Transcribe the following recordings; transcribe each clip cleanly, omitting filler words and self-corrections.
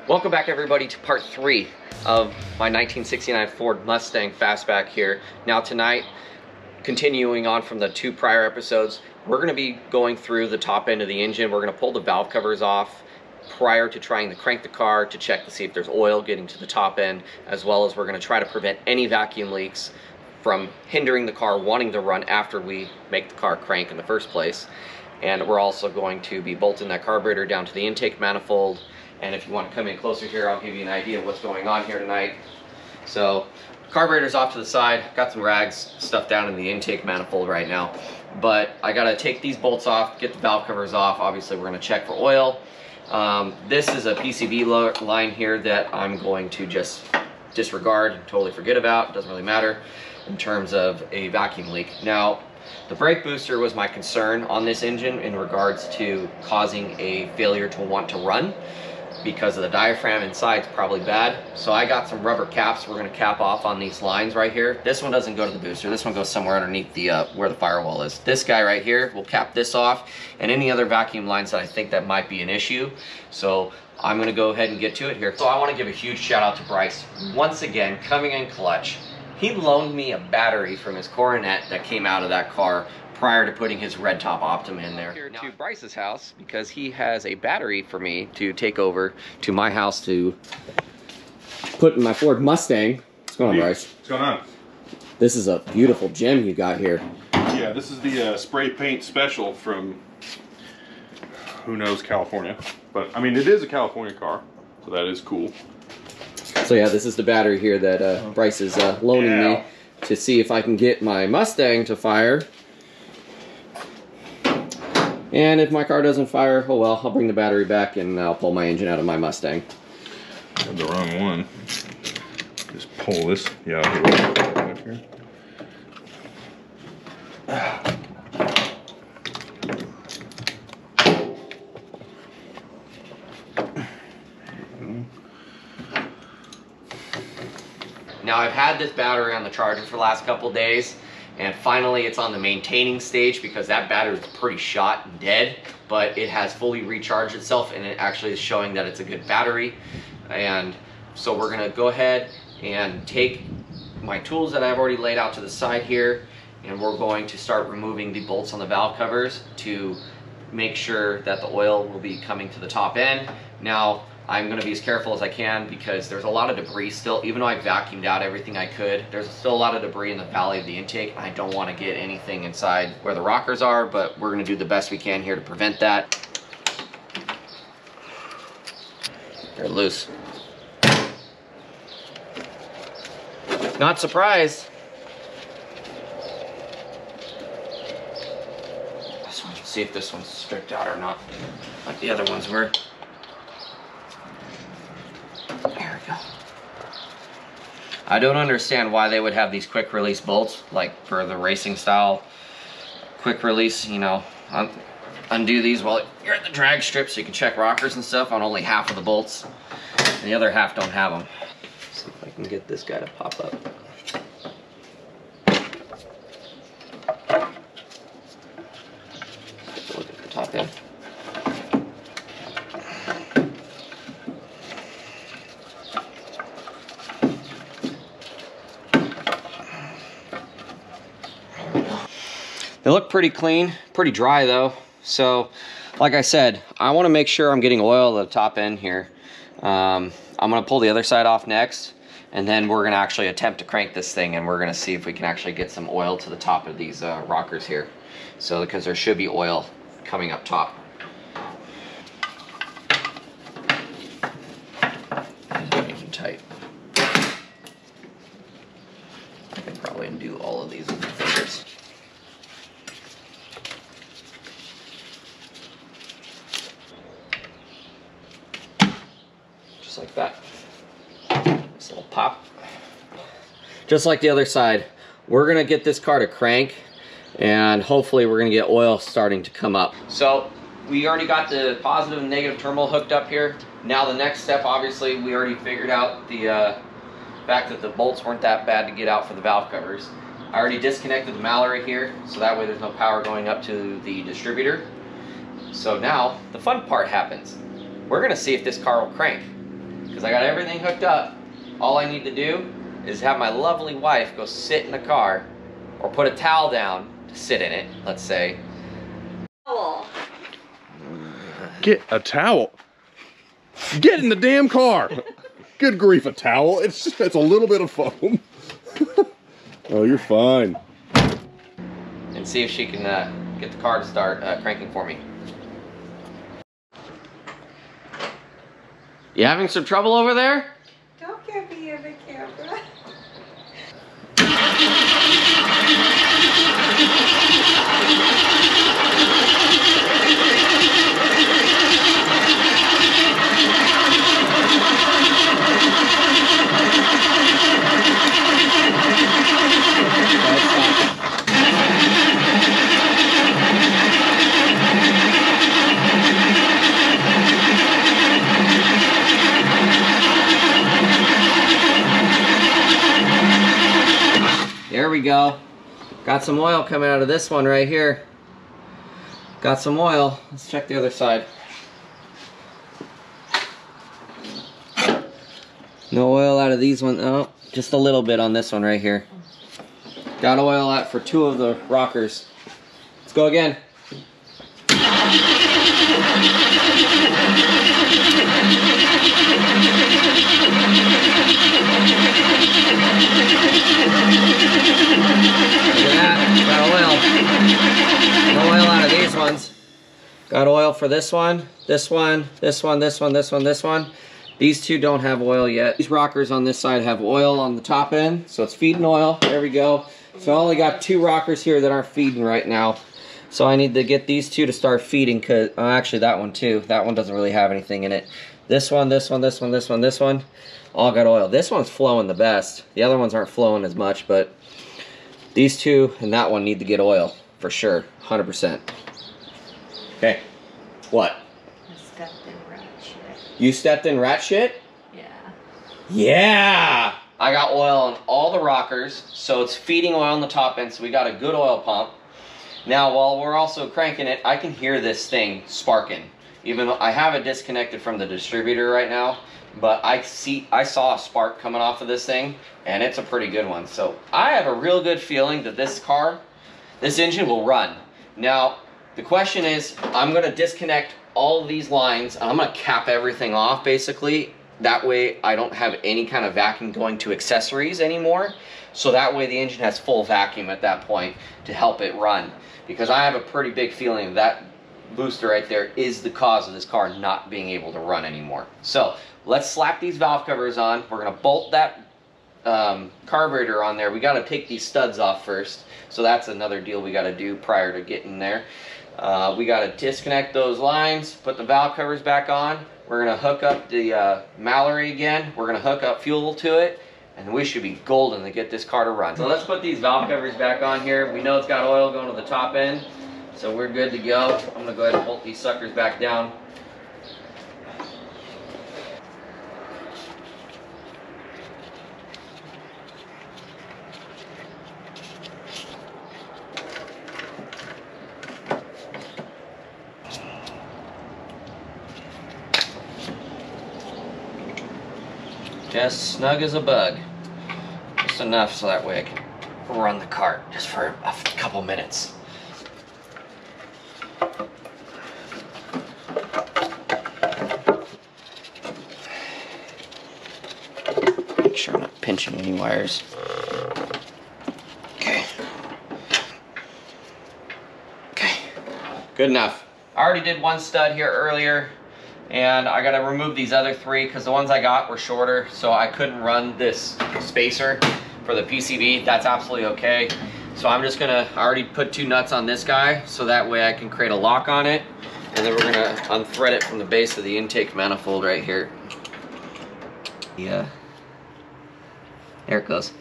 Welcome back everybody to part 3 of my 1969 Ford Mustang Fastback here. Now tonight, continuing on from the 2 prior episodes, we're going to be going through the top end of the engine. We're going to pull the valve covers off prior to trying to crank the car to check to see if there's oil getting to the top end, as well as we're going to try to prevent any vacuum leaks from hindering the car wanting to run after we make the car crank in the first place. And we're also going to be bolting that carburetor down to the intake manifold. And if you want to come in closer here, I'll give you an idea of what's going on here tonight. So, carburetor's off to the side. Got some rags stuffed down in the intake manifold right now. But I gotta take these bolts off, get the valve covers off. Obviously, we're gonna check for oil. This is a PCV line here that I'm going to just disregard and totally forget about. It doesn't really matter in terms of a vacuum leak. Now, the brake booster was my concern on this engine in regards to causing a failure to want to run, because of the diaphragm inside is probably bad. So I got some rubber caps we're going to cap off on these lines right here. This one doesn't go to the booster. This one goes somewhere underneath the where the firewall is. This guy right here will cap this off, and any other vacuum lines that I think that might be an issue. So I'm going to go ahead and get to it here. So I want to give a huge shout out to Bryce once again, coming in clutch. He loaned me a battery from his Coronet that came out of that car prior to putting his red top Optima in there. Here to Bryce's house because he has a battery for me to take over to my house to put in my Ford Mustang. What's going on, Bryce? What's going on? This is a beautiful gem you got here. Yeah, this is the spray paint special from who knows, California. But I mean, it is a California car, so that is cool. So yeah, this is the battery here that Bryce is loaning me to see if I can get my Mustang to fire. And if my car doesn't fire, oh well, I'll bring the battery back and I'll pull my engine out of my Mustang. I have the wrong one. Just pull this. Yeah, I'll do it. Now I've had this battery on the charger for the last couple days, and finally it's on the maintaining stage because that battery is pretty shot and dead, but it has fully recharged itself and it actually is showing that it's a good battery. And so we're gonna go ahead and take my tools that I've already laid out to the side here, and we're going to start removing the bolts on the valve covers to make sure that the oil will be coming to the top end. Now, I'm going to be as careful as I can because there's a lot of debris still. Even though I vacuumed out everything I could, there's still a lot of debris in the valley of the intake. I don't want to get anything inside where the rockers are, but we're going to do the best we can here to prevent that. They're loose. Not surprised. This one, see if this one's stripped out or not, like the other ones were. There we go. I don't understand why they would have these quick release bolts, like for the racing style quick release, you know, undo these while you're at the drag strip so you can check rockers and stuff on only half of the bolts, and the other half don't have them. Let's see if I can get this guy to pop up. Take a look at the top end. They look pretty clean, pretty dry though. So, like I said, I want to make sure I'm getting oil at the top end here. I'm going to pull the other side off next, and then we're going to actually attempt to crank this thing, and we're going to see if we can actually get some oil to the top of these rockers here. So, because there should be oil coming up top. Nice and tight. I can probably undo all of these with my fingers. Like that. This little pop. Just like the other side, we're gonna get this car to crank, and hopefully we're gonna get oil starting to come up. So we already got the positive and negative terminal hooked up here. Now the next step, obviously, we already figured out the fact that the bolts weren't that bad to get out for the valve covers. I already disconnected the Mallory here, so that way there's no power going up to the distributor. So now the fun part happens. We're gonna see if this car will crank. because I got everything hooked up. All I need to do is have my lovely wife go sit in the car, or put a towel down to sit in it, let's say. Get a towel. Get in the damn car. Good grief, a towel. It's a little bit of foam. Oh, you're fine. And see if she can get the car to start cranking for me. You having some trouble over there? Don't get me in the camera. There we go. Got some oil coming out of this one right here. Got some oil. Let's check the other side. No oil out of these ones. Oh, just a little bit on this one right here. Got oil out for 2 of the rockers. Let's go again. Look at that, got oil. No oil out of these ones. Got oil for this one, this one, this one, this one, this one, this one. These 2 don't have oil yet. These rockers on this side have oil on the top end, so it's feeding oil. There we go. So I only got 2 rockers here that aren't feeding right now. So I need to get these 2 to start feeding, cause actually that one too. That one doesn't really have anything in it. This one, this one, this one, this one, this one, all got oil. This one's flowing the best. The other ones aren't flowing as much, but these 2 and that one need to get oil for sure, 100%. Okay, what? I stepped in rat shit. You stepped in rat shit? Yeah. Yeah! I got oil on all the rockers, so it's feeding oil on the top end, so we got a good oil pump. Now, while we're also cranking it, I can hear this thing sparking. Even though I have it disconnected from the distributor right now, but I saw a spark coming off of this thing, and it's a pretty good one. So I have a real good feeling that this engine will run. Now, the question is, I'm gonna disconnect all of these lines, and I'm gonna cap everything off, basically. That way, I don't have any kind of vacuum going to accessories anymore. So that way, the engine has full vacuum at that point to help it run. Because I have a pretty big feeling that booster right there is the cause of this car not being able to run anymore. So let's slap these valve covers on. We're gonna bolt that carburetor on there. We gotta take these studs off first. So that's another deal we gotta do prior to getting there. We gotta disconnect those lines, put the valve covers back on. We're gonna hook up the Mallory again. We're gonna hook up fuel to it, and we should be golden to get this car to run. So let's put these valve covers back on here. We know it's got oil going to the top end, so we're good to go. I'm gonna go ahead and bolt these suckers back down. Just snug as a bug. Just enough so that way I can run the cart just for a couple minutes. Make sure I'm not pinching any wires. Okay. Okay. Good enough. I already did one stud here earlier, and I gotta remove these other 3 because the ones I got were shorter, so I couldn't run this spacer for the PCB. That's absolutely okay. So I'm just gonna, I already put 2 nuts on this guy, so that way I can create a lock on it, and then we're gonna unthread it from the base of the intake manifold right here. Yeah. There it goes.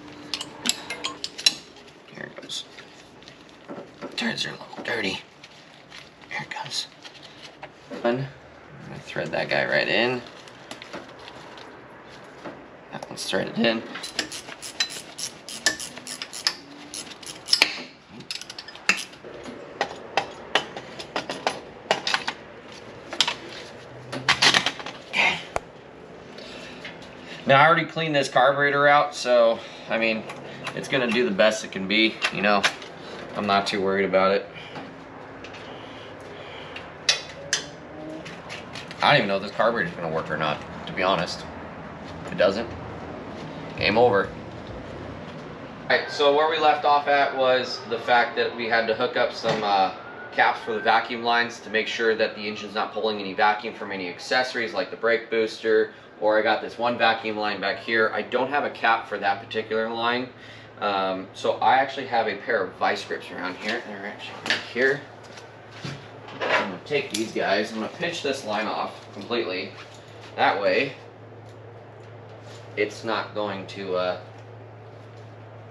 There it goes. Turns are a little dirty. Here it comes. I'm gonna thread that guy right in. That one's threaded in. Okay. Now I already cleaned this carburetor out, so I mean, it's gonna do the best it can be, you know. I'm not too worried about it. I don't even know if this carburetor is gonna work or not, to be honest. If it doesn't, game over. Alright, so where we left off at was the fact that we had to hook up some caps for the vacuum lines to make sure that the engine's not pulling any vacuum from any accessories like the brake booster, or I got this one vacuum line back here. I don't have a cap for that particular line, so I actually have a pair of vice grips around here. They're actually right here. I'm going to take these guys, I'm going to pinch this line off completely. That way, it's not going to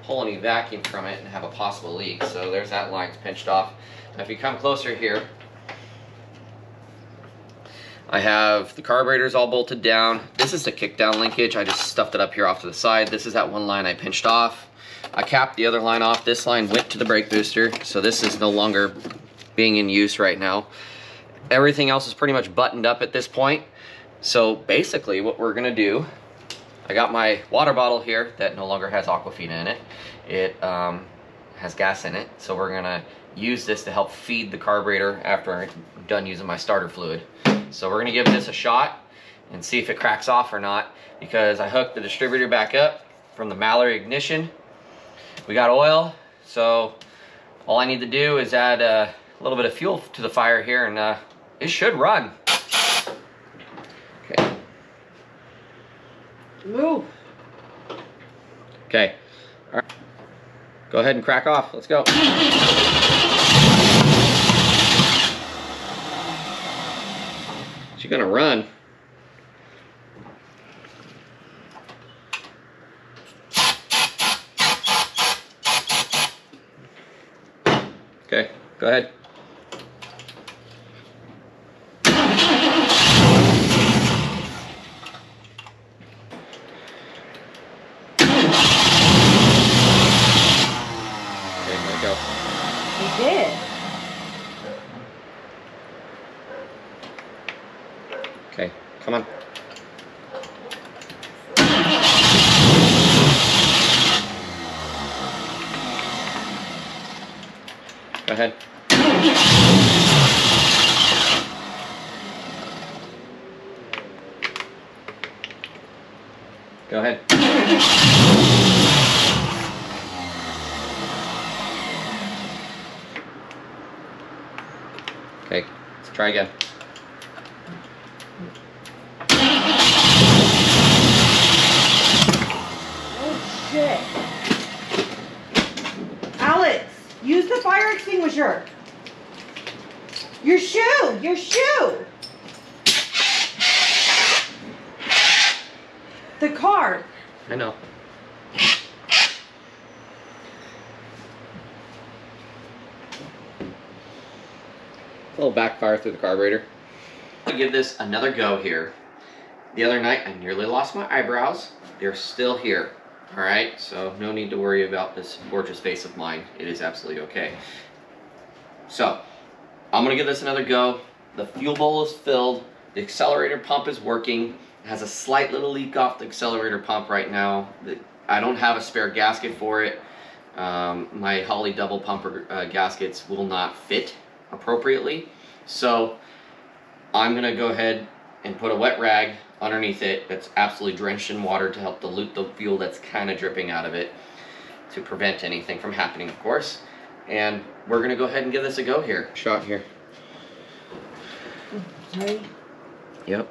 pull any vacuum from it and have a possible leak. So there's that line's pinched off. Now if you come closer here, I have the carburetors all bolted down. This is the kickdown linkage. I just stuffed it up here off to the side. This is that one line I pinched off. I capped the other line off. This line went to the brake booster, so this is no longer being in use right now. Everything else is pretty much buttoned up at this point. So basically what we're gonna do, I got my water bottle here that no longer has Aquafina in it. It has gas in it, so we're gonna use this to help feed the carburetor after I'm done using my starter fluid. So we're gonna give this a shot and see if it cracks off or not, because I hooked the distributor back up from the Mallory ignition. We got oil, so all I need to do is add a little bit of fuel to the fire here, and it should run. Okay. Move. Okay. All right. Go ahead and crack off. Let's go. She's gonna run. Okay, go ahead. He did. Okay, come on. Go ahead. Go ahead. Okay, let's try again. Oh shit. Alex, use the fire extinguisher. Your shoe, your shoe. The car. I know. A little backfire through the carburetor. I'll give this another go here. The other night I nearly lost my eyebrows. They're still here. Alright, so no need to worry about this gorgeous face of mine. It is absolutely okay. So, I'm gonna give this another go. The fuel bowl is filled. The accelerator pump is working. It has a slight little leak off the accelerator pump right now. I don't have a spare gasket for it. My Holley double pumper gaskets will not fit appropriately. So I'm gonna go ahead and put a wet rag underneath it that's absolutely drenched in water to help dilute the fuel that's kind of dripping out of it, to prevent anything from happening, of course. And we're gonna go ahead and give this a go here. Shot here. Okay. Yep.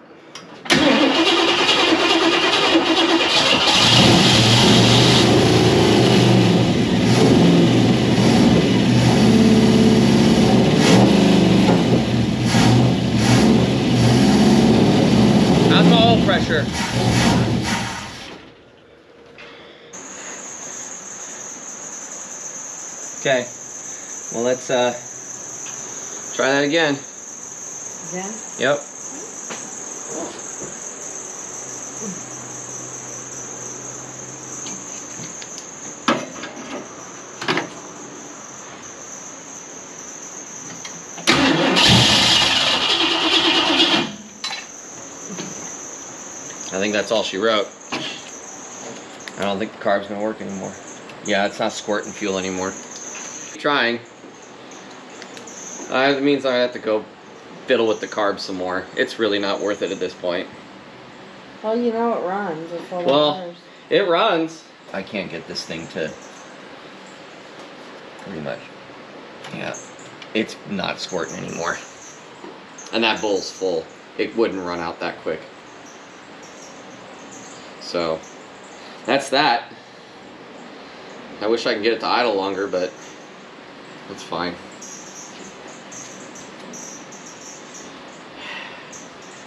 How's my oil pressure? Okay. Well, let's try that again. Again? Yep. I think that's all she wrote. I don't think the carb's gonna work anymore. Yeah, it's not squirting fuel anymore. Trying. It means I have to go fiddle with the carb some more. It's really not worth it at this point. Well, you know it runs. It's all Well, it runs. I can't get this thing to pretty much. Yeah, it's not squirting anymore. And that bowl's full. It wouldn't run out that quick. So, that's that. I wish I could get it to idle longer, but that's fine.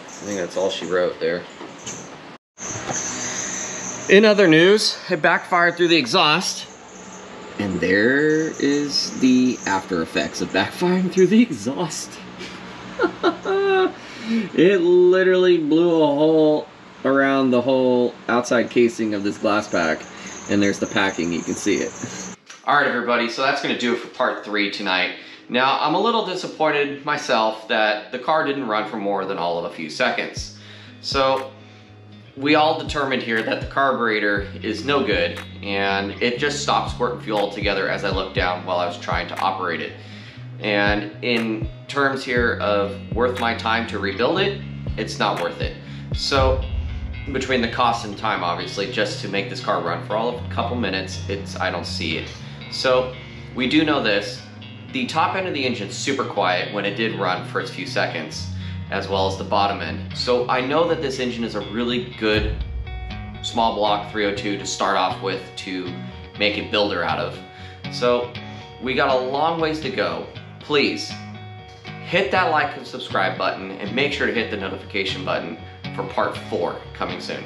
I think that's all she wrote there. In other news, it backfired through the exhaust. And there is the after effects of backfiring through the exhaust. It literally blew a hole around the whole outside casing of this glass pack. And there's the packing, you can see it. Alright everybody, so that's going to do it for part 3 tonight. Now, I'm a little disappointed myself that the car didn't run for more than all of a few seconds. So, we all determined here that the carburetor is no good, and it just stopped squirting fuel altogether as I looked down while I was trying to operate it. And in terms here of worth my time to rebuild it, it's not worth it. So, between the cost and time, obviously, just to make this car run for all of a couple minutes, I don't see it. So, we do know this. The top end of the engine's super quiet when it did run for its few seconds, as well as the bottom end. So I know that this engine is a really good small block 302 to start off with to make a builder out of. So we got a long ways to go. Please hit that like and subscribe button and make sure to hit the notification button for part 4 coming soon.